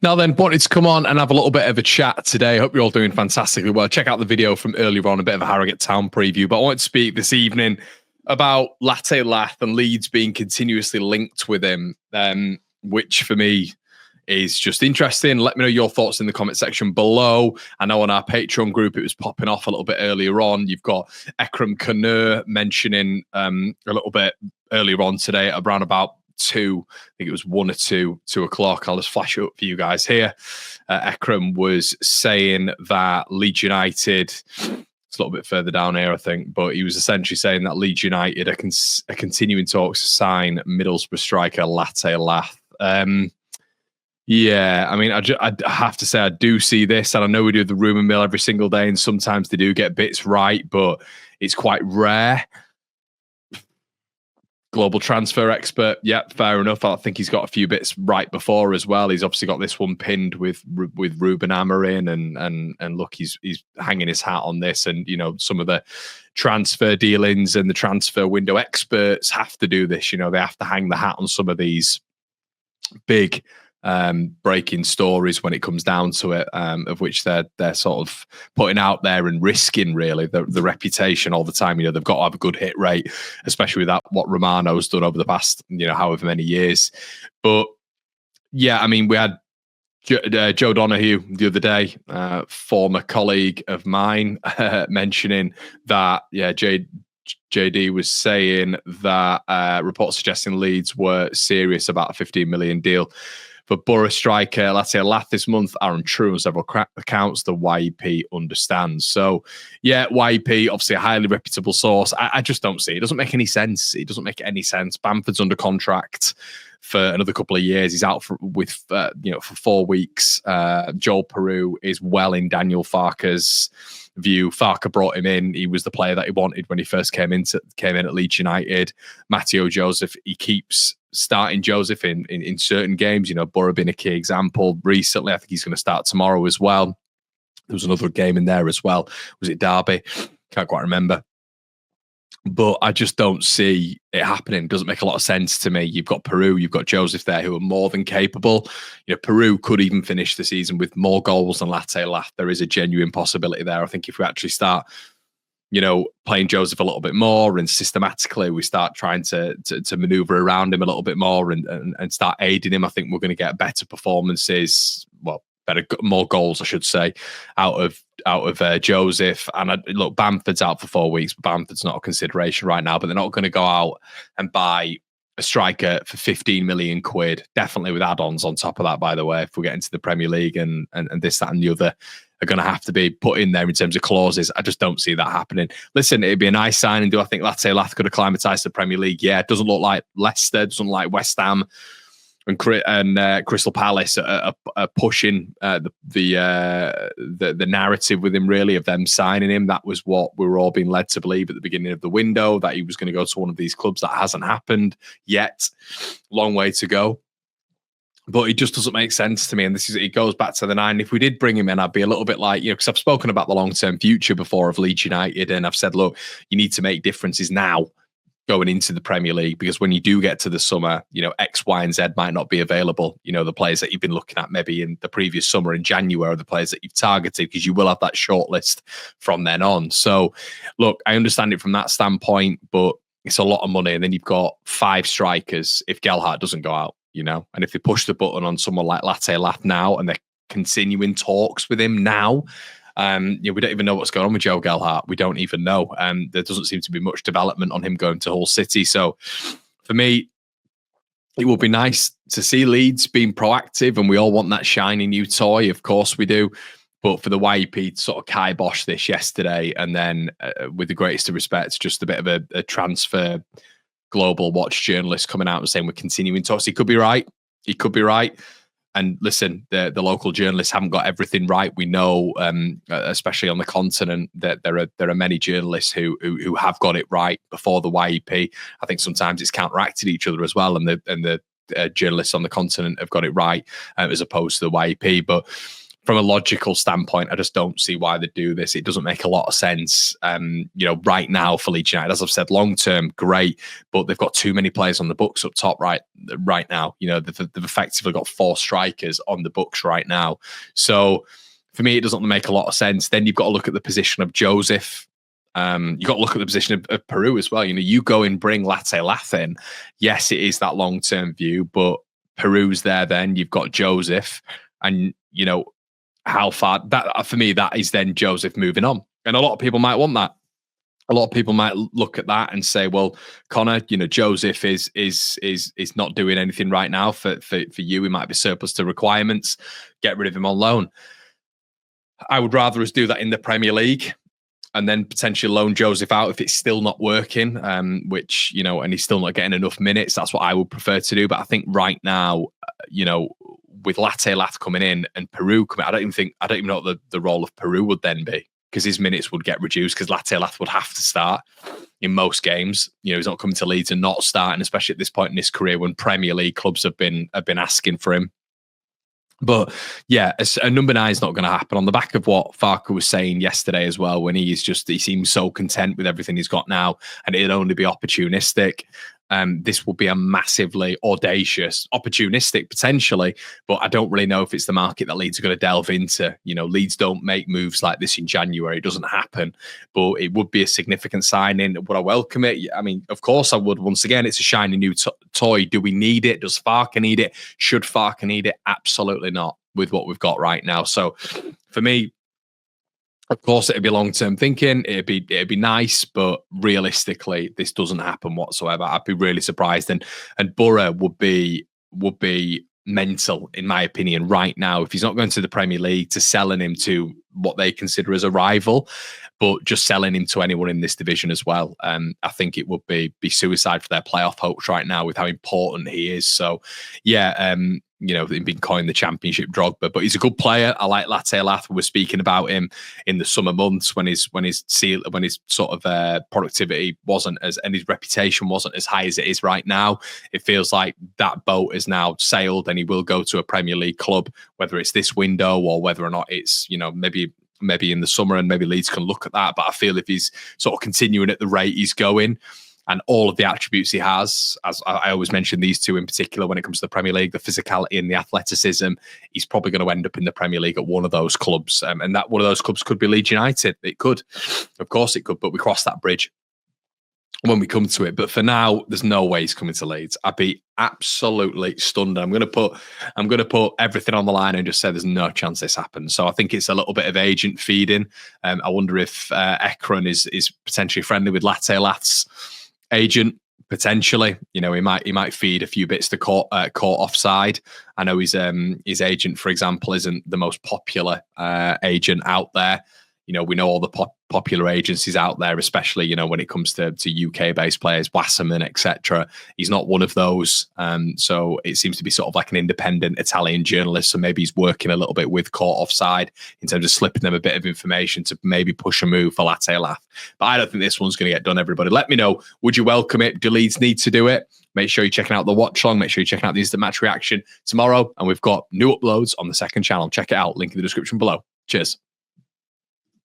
Now then, wanted to come on and have a little bit of a chat today. Hope you're all doing fantastically well. Check out the video from earlier on, a bit of a Harrogate Town preview. But I want to speak this evening about Latte Lath and Leeds being continuously linked with him, which for me is just interesting. Let me know your thoughts in the comment section below. I know on our Patreon group, it was popping off a little bit earlier on. You've got Ekram Kanur mentioning a little bit earlier on today around about 2, I think it was 1 or 2 o'clock. I'll just flash it up for you guys here. Ekram was saying that Leeds United, it's a little bit further down here, I think, but he was essentially saying that Leeds United are continuing talks to sign Middlesbrough striker Latte Lath. Yeah, I mean, I have to say I do see this, and I know we do the rumour mill every single day, and sometimes they do get bits right, but it's quite rare. Global transfer expert, yeah, fair enough. I think he's got a few bits right before as well. He's obviously got this one pinned with Ruben Amorim, and look, he's hanging his hat on this. And you know, some of the transfer dealings and the transfer window experts have to do this. You know, they have to hang the hat on some of these big breaking stories when it comes down to it, of which they're sort of putting out there and risking really the reputation all the time. You know, they've got to have a good hit rate, especially with that what Romano's done over the past, you know, however many years. But yeah, I mean, we had Joe Donahue the other day, former colleague of mine, mentioning that JD was saying that reports suggesting Leeds were serious about a 15 million deal for Borough striker Latte Lath this month are untrue on several accounts. The YEP understands. So, yeah, YEP, obviously a highly reputable source. I just don't see it. It doesn't make any sense. It doesn't make any sense. Bamford's under contract for another couple of years. He's out for 4 weeks. Joel Peru is well in Daniel Farke's view. Farke brought him in. He was the player that he wanted when he first came in at Leeds United. Matteo Joseph, he keeps starting Joseph in certain games. You know, Borough been a key example recently. I think he's going to start tomorrow as well. There was another game in there as well. Was it Derby? Can't quite remember. But I just don't see it happening. It doesn't make a lot of sense to me. You've got Peru, you've got Joseph there who are more than capable. You know, Peru could even finish the season with more goals than Latte Lath. There is a genuine possibility there. I think if we actually start, you know, playing Joseph a little bit more and systematically we start trying to maneuver around him a little bit more and start aiding him, I think we're going to get better performances. Well, more goals, I should say, out of Joseph. And look, Bamford's out for 4 weeks. Bamford's not a consideration right now, but they're not going to go out and buy a striker for 15 million quid. Definitely with add-ons on top of that, by the way, if we get into the Premier League and this, that, and the other are going to have to be put in there in terms of clauses. I just don't see that happening. Listen, it'd be a nice signing. Do I think Latte Lath could acclimatise to the Premier League? Yeah, it doesn't look like Leicester, doesn't look like West Ham and Crystal Palace are pushing the narrative with him, really, of them signing him. That was what we were all being led to believe at the beginning of the window, that he was going to go to one of these clubs. That hasn't happened yet. Long way to go. But it just doesn't make sense to me. And it goes back to the 9. If we did bring him in, I'd be a little bit like, you know, because I've spoken about the long-term future before of Leeds United, and I've said, look, you need to make differences now going into the Premier League, because when you do get to the summer, you know, X, Y, and Z might not be available. You know, the players that you've been looking at maybe in the previous summer in January are the players that you've targeted, because you will have that shortlist from then on. So, look, I understand it from that standpoint, but it's a lot of money. And then you've got 5 strikers if Gelhardt doesn't go out, you know, and if they push the button on someone like Latte Lath now and they're continuing talks with him now, we don't even know what's going on with Joe Gelhardt. We don't even know. There doesn't seem to be much development on him going to Hull City. So for me, it would be nice to see Leeds being proactive, and we all want that shiny new toy. Of course we do. But for the YEP to sort of kibosh this yesterday, and then with the greatest of respect, just a bit of a transfer global watch journalist coming out and saying we're continuing talks. He could be right. He could be right. And listen, the local journalists haven't got everything right. We know, especially on the continent, that there are many journalists who have got it right before the YEP. I think sometimes it's counteracted each other as well, and the journalists on the continent have got it right as opposed to the YEP. But from a logical standpoint, I just don't see why they do this. It doesn't make a lot of sense. Right now for Leeds United, as I've said, long term, great, but they've got too many players on the books up top right now. They've effectively got 4 strikers on the books right now. So for me, it doesn't make a lot of sense. Then you've got to look at the position of Joseph. You've got to look at the position of Peru as well. You go and bring Latte Lath in. Yes, it is that long-term view, but Peru's there then. You've got Joseph. And, how far... that for me, that is then Joseph moving on. And a lot of people might want that. A lot of people might look at that and say, well, Connor, Joseph is not doing anything right now for you. He might be surplus to requirements. Get rid of him on loan. I would rather us do that in the Premier League and then potentially loan Joseph out if it's still not working, which, and he's still not getting enough minutes. That's what I would prefer to do. But I think right now, with Latte Lath coming in and Peru coming, I don't even know what the role of Peru would then be, because his minutes would get reduced because Latte Lath would have to start in most games. He's not coming to Leeds and not starting, especially at this point in his career when Premier League clubs have been asking for him. But yeah, a number 9 is not going to happen. On the back of what Farke was saying yesterday as well, when he seems so content with everything he's got now, and it'll only be opportunistic. This will be a massively audacious, opportunistic potentially, but I don't really know if it's the market that Leeds are going to delve into. Leeds don't make moves like this in January. It doesn't happen, but it would be a significant signing. Would I welcome it? I mean, of course I would. Once again, it's a shiny new toy. Do we need it? Does Farke need it? Should Farke need it? Absolutely not with what we've got right now. So for me, of course, it'd be long-term thinking. It'd be nice, but realistically, this doesn't happen whatsoever. I'd be really surprised, and Borough would be mental, in my opinion, right now if he's not going to the Premier League, to selling him to what they consider as a rival, but just selling him to anyone in this division as well. I think it would be suicide for their playoff hopes right now with how important he is. So, yeah. They've been coined the Championship Drogba, but he's a good player. I like Latte Lath. We were speaking about him in the summer months when his sort of productivity wasn't and his reputation wasn't as high as it is right now. It feels like that boat has now sailed, and he will go to a Premier League club, whether it's this window or whether or not it's maybe in the summer, and maybe Leeds can look at that. But I feel if he's sort of continuing at the rate he's going, and all of the attributes he has, as I always mention these two in particular when it comes to the Premier League, the physicality and the athleticism, he's probably going to end up in the Premier League at one of those clubs. And that one of those clubs could be Leeds United. It could. Of course it could, but we cross that bridge when we come to it. But for now, there's no way he's coming to Leeds. I'd be absolutely stunned. I'm going to put everything on the line and just say there's no chance this happens. So I think it's a little bit of agent feeding. I wonder if Ekron is potentially friendly with Latte Lath's agent, potentially. He might feed a few bits to caught offside. I know his agent, for example, isn't the most popular agent out there. We know all the popular agencies out there, especially, when it comes to UK-based players, Wasserman, etc. He's not one of those. So it seems to be sort of like an independent Italian journalist. So maybe he's working a little bit with caught offside in terms of slipping them a bit of information to maybe push a move for Latte Lath. But I don't think this one's going to get done, everybody. Let me know. Would you welcome it? Do Leeds need to do it? Make sure you're checking out the watch long. Make sure you're checking out the instant match reaction tomorrow. And we've got new uploads on the second channel. Check it out. Link in the description below. Cheers.